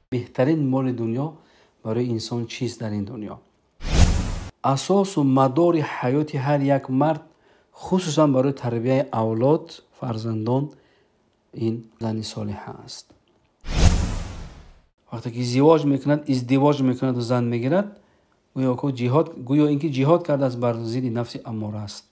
بهترین مال دنیا برای انسان چیست در این دنیا؟ اساس و مدار حیات هر یک مرد، خصوصا برای تربیت اولاد، فرزندان، این زن صالحه است. وقتی که ازدواج میکند و زن میگیرد، گویا اینکه جهاد کرده است بر ضد نفس اماره است.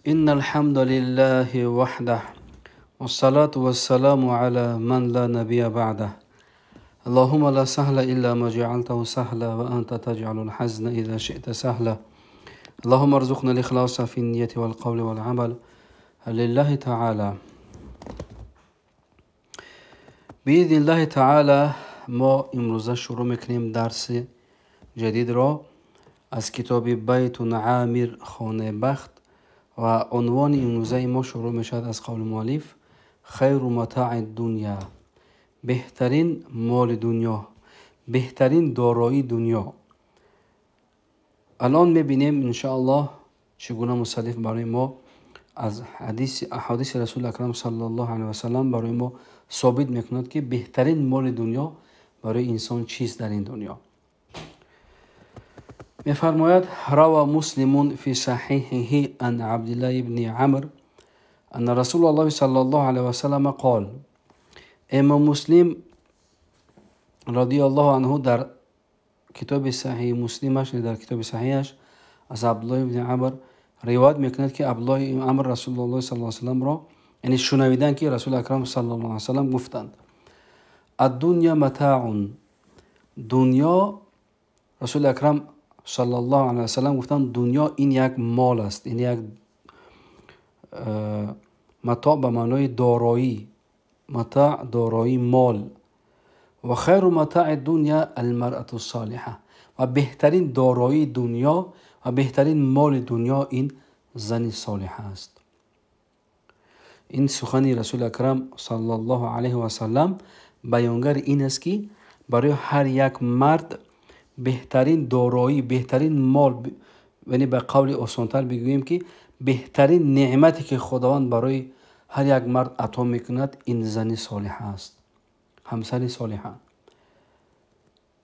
ان الحمد لله وحده والصلاة والسلام على من لا نبي بعده. اللهم لا سهل الا ما جعلته سهلا وانت تجعل الحزن اذا شئت سهلا. اللهم ارزقنا الاخلاص في النية والقول والعمل لله تعالى. باذن الله تعالی ما امروزه شروع میکنیم درس جدید را از کتاب بیت عامر خانه بخت و عنوان امروزه ما شروع میشد از قول مؤلف: خیر متاع الدنیا، بهترین مال دنیا، بهترین دارایی دنیا. الان میبینیم انشاءالله چگونه مصنف برای ما از احادیث رسول اکرم صلی الله علیه و سلم برای ما ثابت میکند که بهترین مال دنیا برای انسان چیست در این دنیا. میفرماید: روى مسلم في صحيحه عن عبد الله بن عمرو ان رسول الله صلی الله علیه و سلم قال. امام مسلم رضی الله عنه در کتاب صحیح مسلمش، در کتاب صحیحش از عبدالله بن عمر روایت میکند که عبدالله بن عمر رسول الله صلی الله علیه و سلم را، یعنی شنویدن که رسول اکرم صلی الله علیه و سلم گفتند: الدنیا متاع، دنیا، رسول اکرم صلی الله علیه و سلم گفتند دنیا این یک مال است، این یک متاع به معنای دارایی، متاع دارایی، مال. و خیر متاع دنیا المرأة الصالحه، و بهترین دارایی دنیا و بهترین مال دنیا این زن صالحه است. این سخن رسول اکرم صلی الله علیه و سلم بیانگر این است که برای هر یک مرد بهترین دارایی، بهترین مال، یعنی به قول آسان‌تر بگوییم که بهترین نعمتی که خداوند برای هر یک مرد عطا میکند این زن صالحه است، همسر صالحه.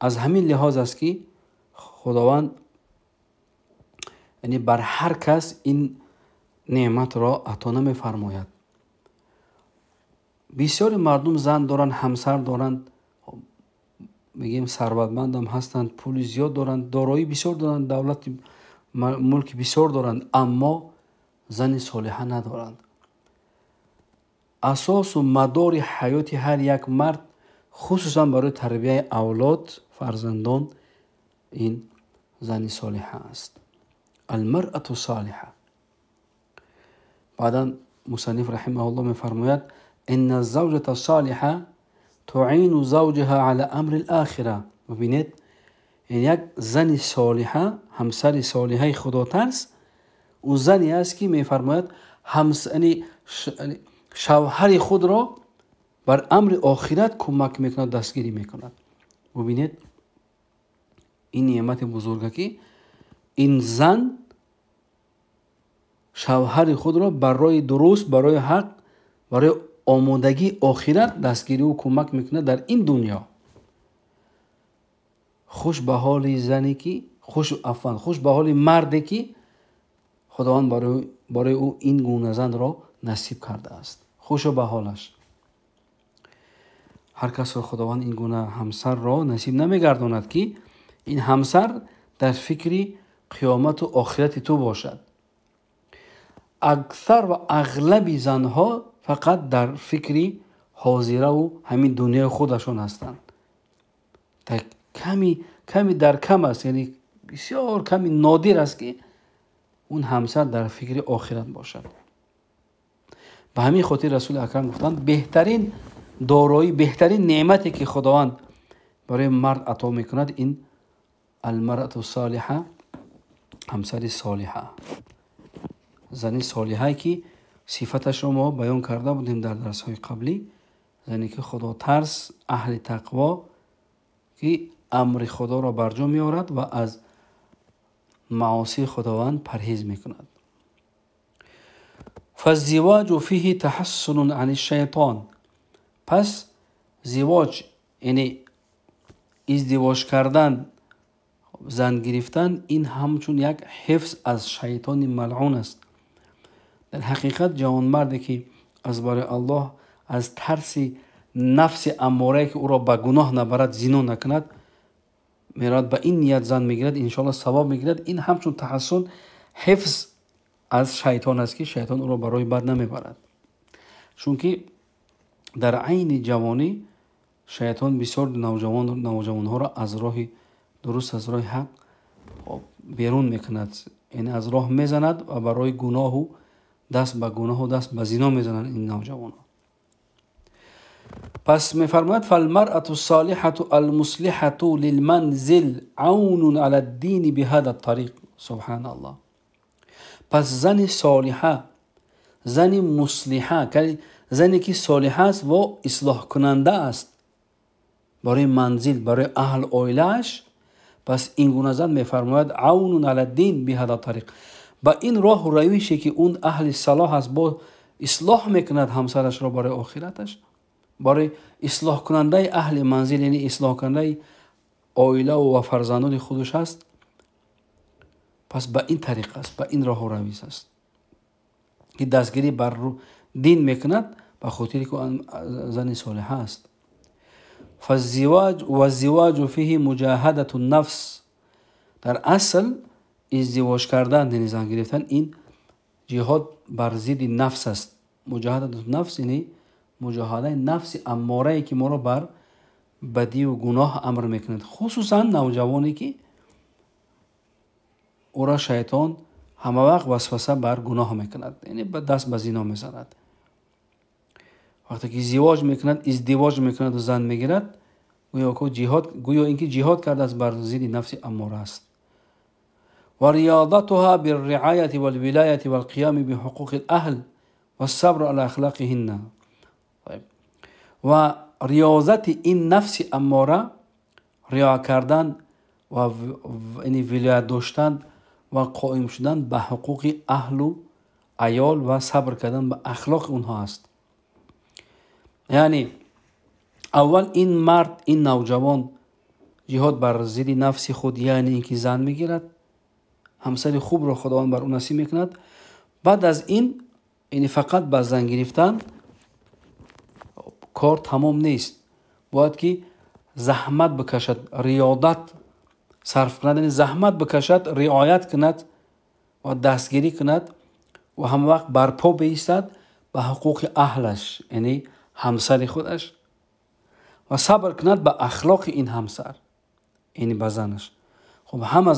از همین لحاظ است که خداوند یعنی بر هر کس این نعمت را عطا نمی‌فرماید. بسیاری مردم زن دارند، همسر دارند، میگیم ثروتمند هم هستند، پول زیاد دارند، دارایی بسیار دارند، دولت، ملک بسیار دارند، اما زن صالحه ندارند. اساس و مدار حیات هر یک مرد، خصوصا برای تربیت اولاد، فرزندان، این زن صالحه است، المرأة الصالحه. بعدا مصنف رحمه الله میفرماید: ان الزوجة الصالحه تعین زوجها علی امر الاخره. ببینید، این یک زن صالحه، همسر صالحه خدا ترس، او زنی است که میفرماید شوهر خود را بر امر آخرت کمک میکند، دستگیری میکند. ببینید این نعمت بزرگه که این زن شوهر خود را برای درست، برای حق، برای آمادگی آخرت دستگیری و کمک میکنه در این دنیا. خوش به حال زنی که خوش به حال مردی که خداوند برای او این گونه زن را نصیب کرده است. خوش به حالش. هر کس را خداوند این گونه همسر را نصیب نمیگرداند که این همسر در فکر قیامت و آخرت تو باشد. اکثر و اغلب زنها فقط در فکر حاضره و همین دنیای خودشون هستند. کمی در کم است، یعنی بسیار کمی نادر است که اون همسر در فکر آخرت باشد. به همین خاطر رسول اکرم گفتند بهترین دارایی، بهترین نعمتی که خداوند برای مرد عطا میکند این المرأة الصالحه، همسر صالحه، زنی صالحه که صفتش رو ما بیان کرده بودیم در درس‌های قبلی. زنی که خدا ترس، اهل تقوا، که امر خدا را برجا می‌آورد و از معاصی خداوند پرهیز می‌کند. فالزواج فيه تحصن عن الشیطان. پس زواج یعنی ازدواج کردن، زن گرفتن، این همچون یک حفظ از شیطان ملعون است. در حقیقت جوانمردی که از برای الله از ترس نفس اماره که او را به گناه نبرد زنا نکند میراد به این نیت زن میگیرد، انشاءالله ثواب میگیرد. این همچون تحسن حفظ از شیطان است که شیطان او را برای بد نمیبرد. چون که در عین جوانی شیطان بسیار نوجوان ها را از راه درست، از راه حق بیرون میکند، یعنی از راه میزند و برای گناه و دست به گناه و دست به زنا میزنند این نوجوان ها. پس میفرماید فالمرأة الصالحة المصلحة للمنزل عون على الدين بهذا الطريق. سبحان الله. پس زن صالحه، زن مصلحه، زنی که صالحه است و اصلاح کننده است برای منزل، برای اهل اویلش، پس این گونه زن میفرماید عون علی الدین بهذا الطریق، با این راه و روشی که اون اهل صلاح است با اصلاح میکند همسرش را برای آخرتش، برای اصلاح کننده اهل منزل، یعنی اصلاح کننده اویله و فرزندان خودش است. پس با این طریق است، با این راه و روش است که دستگیری بر دین میکند به خاطر که زن صالحه است. فالزواج و الزواج فيه مجاهده النفس. در اصل ازدواج کردن، یعنی زن گرفتن، این جهاد بر ضد نفس است. مجاهده النفس یعنی مجاهده نفس اماره ای که ما را بر بدی و گناه امر میکند، خصوصا نوجوانی که او را شیطان همه وقت وسوسه بر گناه میکند، یعنی به دست به زنا میزند. وقتی که ازدواج میکند و زن میگیرد، گویا اینکه جهاد کرده است بر ضد نفس اماره است. و ریاضتها بالرعایه والولایه والقیام بحقوق الاهل والصبر على اخلاقهن. و ریاضت این نفس اماره، رعا کردن و یعنی ولایت داشتن و قائم شدن به حقوق اهل و عیال و صبر کردن به اخلاق اونها است. یعنی اول این مرد، این نوجوان جهاد بر ضد نفس خود، یعنی اینکه زن میگیرد، همسر خوب را خداوند بر اون نصیب میکند. بعد از این یعنی فقط با زن گرفتن کار تمام نیست، باید که زحمت بکشد، ریاضت صرف کند، یعنی زحمت بکشد، رعایت کند و دستگیری کند و هم وقت برپا بایستد به حقوق اهلش، یعنی همسر خودش، و صبر کند به اخلاق این همسر، یعنی به زنش. خب همه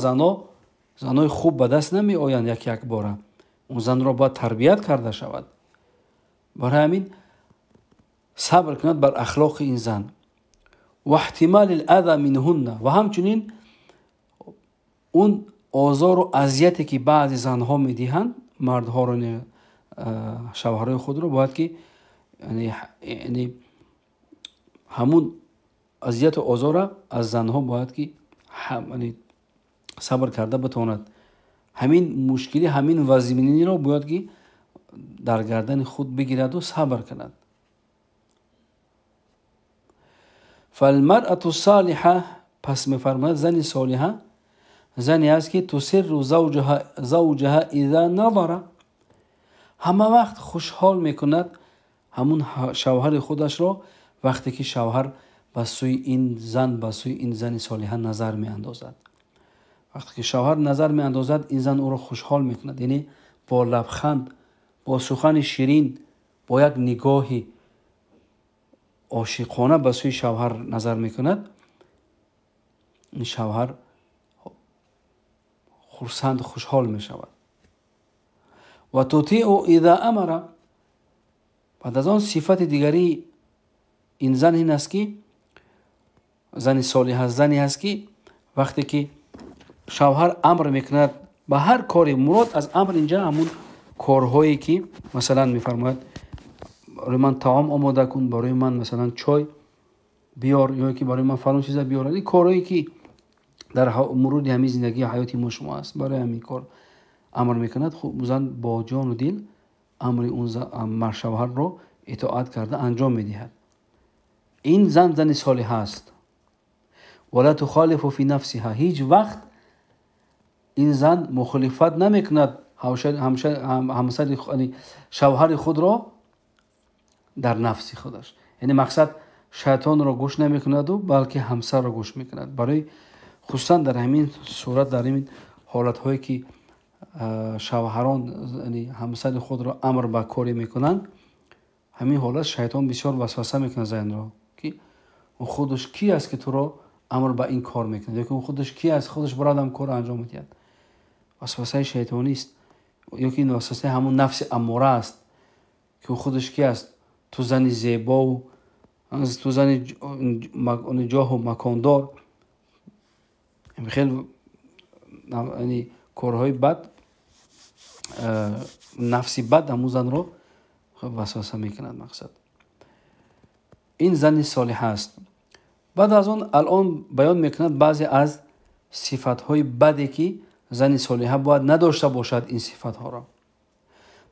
زنای خوب به دست نمی آیند یک باره، اون زن را باید تربیت کرده شود. برای همین صبر کند بر اخلاق این زن و احتمال الاذى منهن، و همچنین اون آزار و اذیتی که بعضی زنها میدهند مردها را، شوهرای خود را، باید که یعنی همون اذیت و آزار از زنها باید که یعنی صبر کرده بتواند همین مشکلی، همین وضعیتی را باید که در گردن خود بگیرد و صبر کند. فالمرأة الصالحه، پس میفرماید زن صالحه زنی است که تسر زوجها اذا نظر، همه وقت خوشحال میکند همون شوهر خودش را وقتی که شوهر به سوی این زن صالحه نظر میاندازد. وقتی که شوهر نظر میاندازد، این زن او را خوشحال میکند، یعنی با لبخند، با سخن شیرین، با یک نگاه عاشقانه به سوی شوهر نظر میکند. این شوهر خرسند خوشحال میشود. و تطیع اذا امر. بعد از آن صفت دیگری این زن این است که زن صالحه زنی است که وقتی که شوهر امر میکند به هر کاری، مراد از امر اینجا همون کارهایی که مثلا میفرماید برای من طعام آماده کن، برای من مثلا چای بیار، یا که برای من فلان چیز بیار، این کارهایی که در مرور همین زندگی حیاتی ما شما است، برای همین کار امر میکند. خب زن با جان و دل امر اون شوهر رو اطاعت کرده انجام میدهد. این زن صالحه است. ولا تخالف فی نفسها، هیچ وقت این زن مخالفت نمیکند همسر شوهر خود را در نفس خودش، یعنی مقصد شیطان را گوش نمیکند و بلکه همسر را گوش میکند. برای خصوصا در همین صورت، در همین حالت هایی که شوهران یعنی همسر خود را امر به کاری میکنند، همین حالت شیطان بسیار وسوسه میکنه زن را که اون خودش کی است که تو را امر به این کار میکنه، یا که اون خودش کی است خودش برات هم کار انجام میدهد. وسوسه شیطانی است، یا که این وسوسه همون نفس اماره است که اون خودش کی است، تو زن زیبا و تو زن جاه و مکاندار، خیلی یعنی کارهای بد، نفسی بد همون زن رو وسوسه میکند. مقصد این زن صالحه است. بعد از اون الان بیان میکند بعضی از صفتهای بدی که زن صالحه باید نداشته باشد این صفتها را.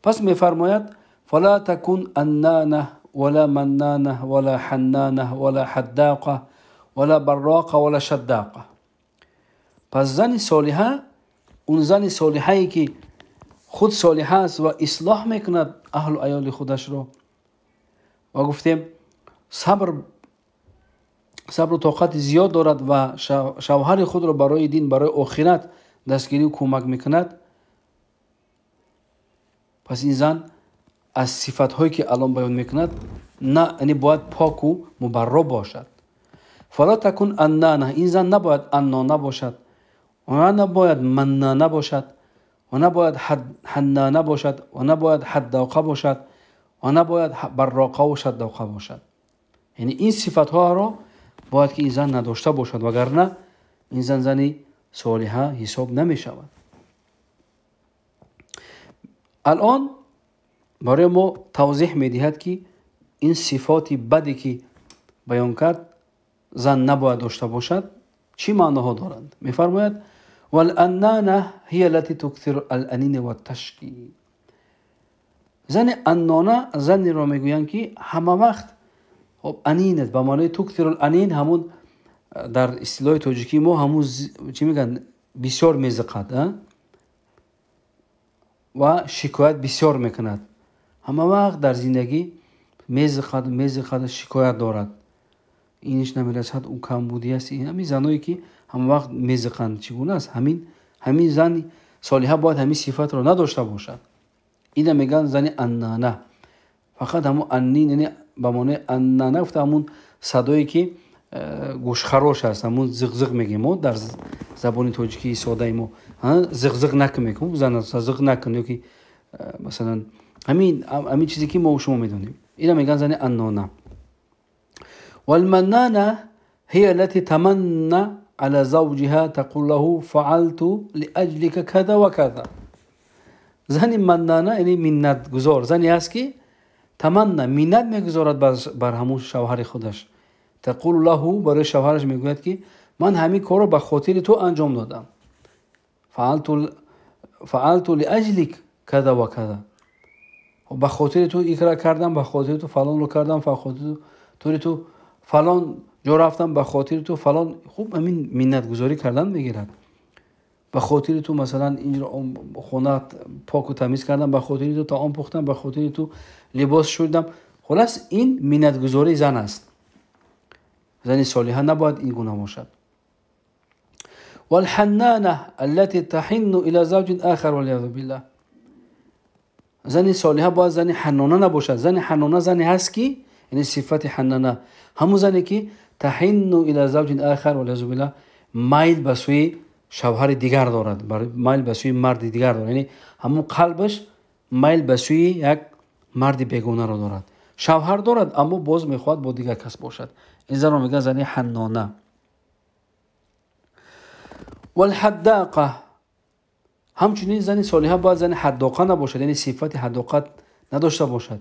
پس میفرماید فلا تکن انانه ولا منانه ولا حنانه ولا حداقه ولا براقه ولا شداقه. پس زن صالحه، اون زن صالحه ای که خود صالحه است و اصلاح میکند اهل و عیال خودش رو، و گفتیم صبر و طاقت زیاد دارد و شوهر خود را برای دین، برای آخرت دستگیری و کمک میکند. پس این زن از صفت هایی که الان بیان میکند نه، یعنی باید پاک و مبرا باشد. فلا تکن انانه، این زن نباید انانه باشد و نباید منانه باشد و نباید حنانه باشد و نباید حداقه باشد و نباید براقه و شداقه باشد. یعنی این صفت ها را باید که این زن نداشته باشد، وگرنه این زن زنی صالحه حساب نمی شود. الان برای ما توضیح می دهد که این صفاتی بدی که بیان کرد زن نباید داشته باشد چی معناها دارند. می فرماید والانانه هی التي تکثر الانین و التشکی. زن انانه زنی را میگویند که همه وقت خب انینت به معنای تکثر الانین، همون در اصطلاح تاجیکی ما همون چی میگن بسیار میزقد و شکایت بسیار میکند. همه وقت در زندگی میزقد شکایت دارد، اینش نمیرسد، اون کمبودی است. این همین زنایی که همه وقت میزقند چگونه است؟ همین زن صالحه باید همین صفات را نداشته باشد. اینا میگن زن انانه. فقط همون انین یعنی به معنی انانه گفته همون صدایی که گوشخراش است، همون زغزغ میگیم ما در زبان تاجیکی ساده ما، زغزغ نکنیم، زن زغزغ نکنه، که مثلا همین چیزی که ما و شما میدونیم. اینا میگن زن انانه. والمنانه هي التي تمنى على زوجها تقول له فعلت لاجلك كذا وكذا. زن منانه یعنی منت گذار، زنی است که تمنا منت میگذارد بر همون شوهر خودش. تقول له، برای شوهرش میگوید که من همین کارو به خاطر تو انجام دادم. فعلت لاجلك كذا وكذا، به خاطر تو اقرار کردم، به خاطر تو فلان رو کردم، به خاطر تو فلان جا رفتم، به خاطر تو فلان. خوب همین منت گذاری کردن میگیرد. به خاطر تو مثلا این خونه پاک و تمیز کردم، به خاطر تو طعام پختم، به خاطر تو لباس شوردم. خلاص این منت گذاری زن است. زن صالحه نباید این گونه باشد. والحنانه التي تحن الى زوج آخر والعياذ بالله. زن صالحه باید زن حنانه نباشد. زن حنانه زنی هست که یعنی صفت حنانه همون زنی که تحن الى زوج آخر والعياذ بالله، میل به سوی شوهر دیگر دارد، برای میل به سوی مرد دیگر دارد، یعنی همون قلبش میل به سوی یک مرد بیگانه را دارد. شوهر دارد اما باز میخواد با دیگر کس باشد. این زن را میگن زن حنانه. والحداقه، همچنین زن صالحه باید زن حداقه نباشد، یعنی صفت حداقت نداشته باشد.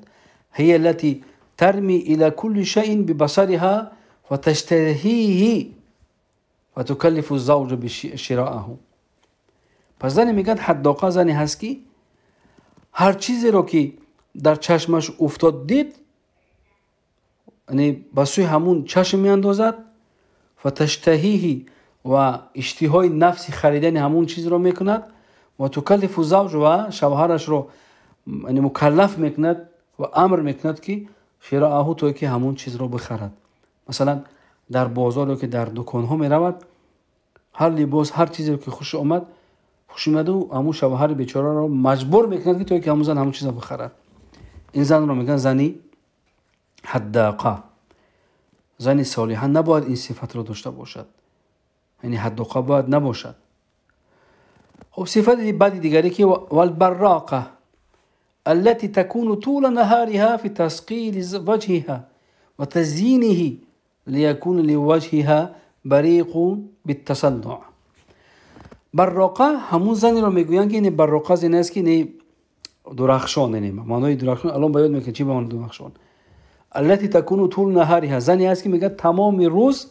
هي التي ترمي الى كل شيء ببصرها وتشتهيه وتكلف الزوج بشراءه. پس زن میگن حداقه زنی هست که هر چیزی رو که در چشمش افتاد دید، یعنی به سوی همون چشم میاندازد و تشتهیه و اشتهای نفسی خریدن همون چیز رو میکند و تکلف زوج و شوهرش رو یعنی مکلف میکند و امر میکند که شراءه تو که همون چیز رو بخرد. مثلا در بازار که در دکان ها میرود، هر لباس هر چیزی که خوش اومد و همون شوهر بیچاره رو مجبور میکند که توی که همون زن همون چیز رو بخرد. این زن رو میگن زنی حداقه. زنی صالحه نباید این صفت رو داشته باشد، یعنی حداقه باید نباشد. خب صفت بعد دیگری که والبراقه التي تكون طول نهارها في تسقيل وجهها وتزيينه ليكون لوجهها بريق بالتصنع. براقه همون زنی رو میگویند که این براقه زنی است که این درخشان، یعنی معنای درخشان الان باید میگه چی به معنای درخشان. التي تكون طول نهارها زنی است که میگه تمام روز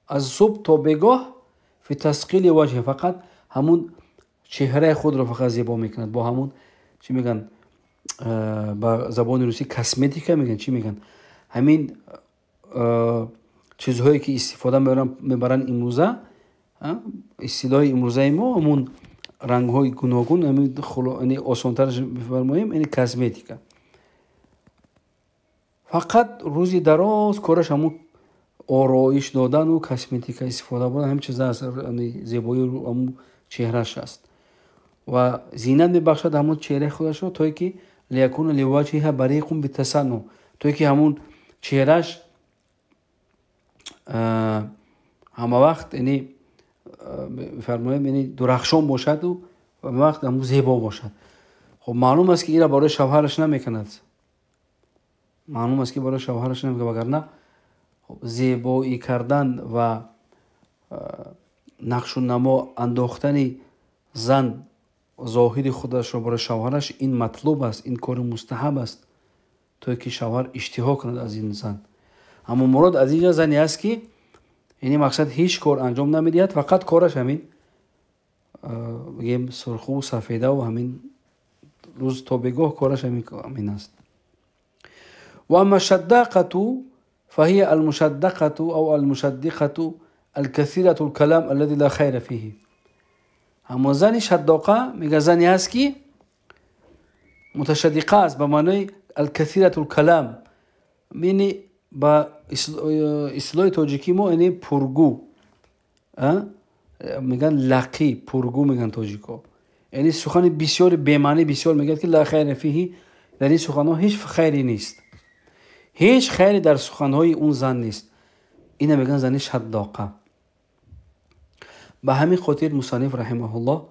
از صبح تا بگاه فی تسقیل وجه فقط همون چهره خود رو فقط زیبا میکند با همون چی میگن با زبان روسی کاسمتیکا میگن، چی میگن همین چیزهایی که استفاده میبرن امروزه، اصطلاح امروزه ما همون رنگ های گوناگون، همین یعنی آسان‌ترش بفرماییم این کاسمتیکا. فقط روزی دراز کارش همون آرایش دادن و کاسمتیکا استفاده بودن، همین چیزا از زیبایی رو همون چهرهش است و زینت میبخشد همون چهره خودش رو تا که لیکون لوجهها بریق بالتصنع، تا که همون چهرهش همه وقت یعنی فرماییم یعنی درخشان باشد و همه وقت همون زیبا باشد. خب معلوم است که اینا برای شوهرش نمیکند، معلوم است که برای شوهرش نمیکند، وگرنه زیبایی کردن و نقش و نما انداختن زن ظاهر خودش رو برای شوهرش این مطلوب است، این کار مستحب است تا که شوهر اشتها کند از این زن. اما مراد از اینجا زنی است که یعنی مقصد هیچ کار انجام نمیدهد، فقط کارش همین بگیم سرخ و سفیده و همین روز تا بگاه کارش همین است. و اما الشداقة فهي المشدقة او المشدقة الكثيرة الكلام الذي لا خير فيه. اما زن شداقه میگه زنی هست که متشدقه است به معنای الکثیرة الکلام، یعنی با اصطلاح تاجیکی ما یعنی پرگو، میگن لقی، پرگو میگن تاجیکا، یعنی سخن بسیار بی‌معنی بسیار میگه که لا خیر فیه، در این سخن‌ها هیچ خیری نیست، هیچ خیری در سخن‌های اون زن نیست. اینا میگن زن شداقه. به همین خاطر مصنف رحمه الله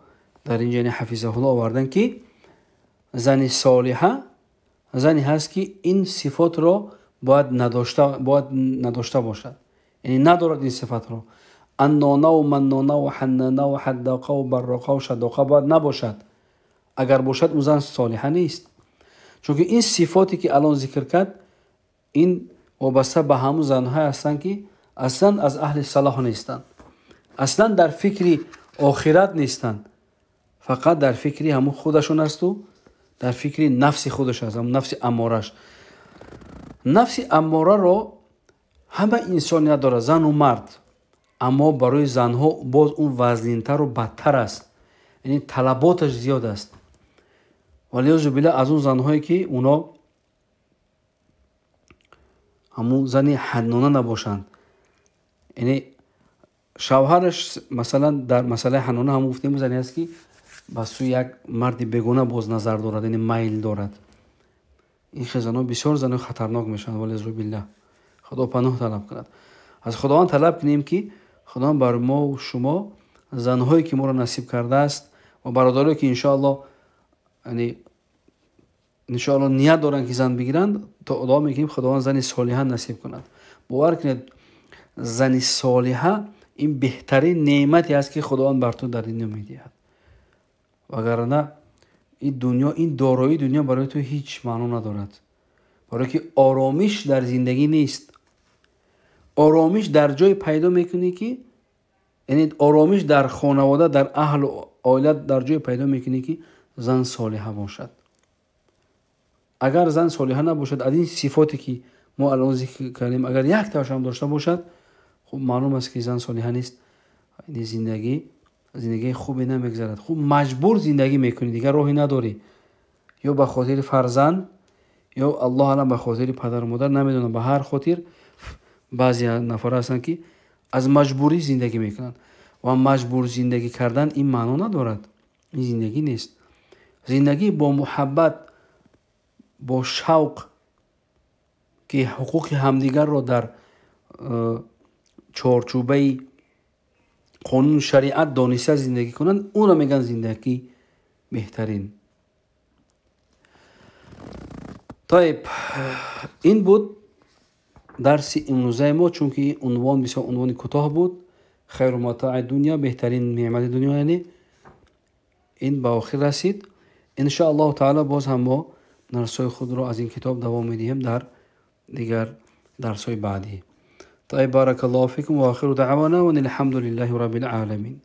در اینجا یعنی حفظه الله آوردن که زن صالحه زنی هست که این صفات رو باید نداشته باشد، یعنی ندارد این صفات رو. انانه و منانه و حنانه و حداقه و براقه و شداقه باید نباشد. اگر باشد اون زن صالحه نیست، چون که این صفاتی که الان ذکر کرد این وابسته به همون زنها هستند که اصلا از اهل صلاح نیستند، اصلا در فکری آخرت نیستند، فقط در فکری همون خودشون است و در فکری نفس خودش است، همون نفس امارش. نفس اماره رو همه انسان نداره، زن و مرد، اما برای زنها باز اون وزنینتر و بدتر است، یعنی طلباتش زیاد است. ولیعوذ بالله از اون زنهایی که اونا همون زنی حنانه نباشند، یعنی شوهرش مثلا در مسئله حنانه هم گفتیم زنی است که بس یک مرد بیگانه باز نظر دارد، یعنی میل دارد. این زنها بسیار زنها خطرناک میشن، ولیعوذ بالله خدا پناه طلب کند. از خداوند طلب کنیم که خداوند بر ما و شما زنهایی که ما را نصیب کرده است و برادرایی که انشاءالله یعنی انشاءالله نیت دارن که زن بگیرند، تا دعا میکنیم خداوند زن صالحه نصیب کند. باور کنید زن صالحه این بهترین نعمتی است که خداوند بر تو در دنیا میدهد، وگرنه این دنیا، این دارایی دنیا برای تو هیچ معنا ندارد، برای که آرامش در زندگی نیست. آرامش در جای پیدا میکنی که یعنی آرامش در خانواده، در اهل و عائلت در جای پیدا میکنی که زن صالحه باشد. اگر زن صالحه نباشد، از این صفاتی که ما الان ذکر کردیم اگر یک تاش هم داشته باشد، خب معلوم است که زن صالحه نیست. این زندگی خوبی نمیگذرد. خب مجبور زندگی میکنی، دیگر راهی نداری، یا به خاطر فرزند یا الله اعلم به خاطر پدر و مادر، نمیدونم به هر خاطر. بعضی نفر هستن که از مجبوری زندگی میکنن و مجبور زندگی کردن این معنا ندارد. این زندگی نیست. زندگی با محبت، با شوق، که حقوق همدیگر را در چارچوبه قانون شریعت دانسته زندگی کنند، اون را میگن زندگی بهترین. طيب، این بود درس امروزه ما، چون که عنوان بسیار عنوان کوتاه بود. خیر و متاع دنیا، بهترین نعمت دنیا، یعنی این به آخر رسید. ان شاء الله تعالی باز هم ما درس‌های خود را از این کتاب دوام میدیم در دیگر درس‌های بعدی. طيب، بارك الله فيكم، وآخر دعوانا وأن الحمد لله رب العالمين.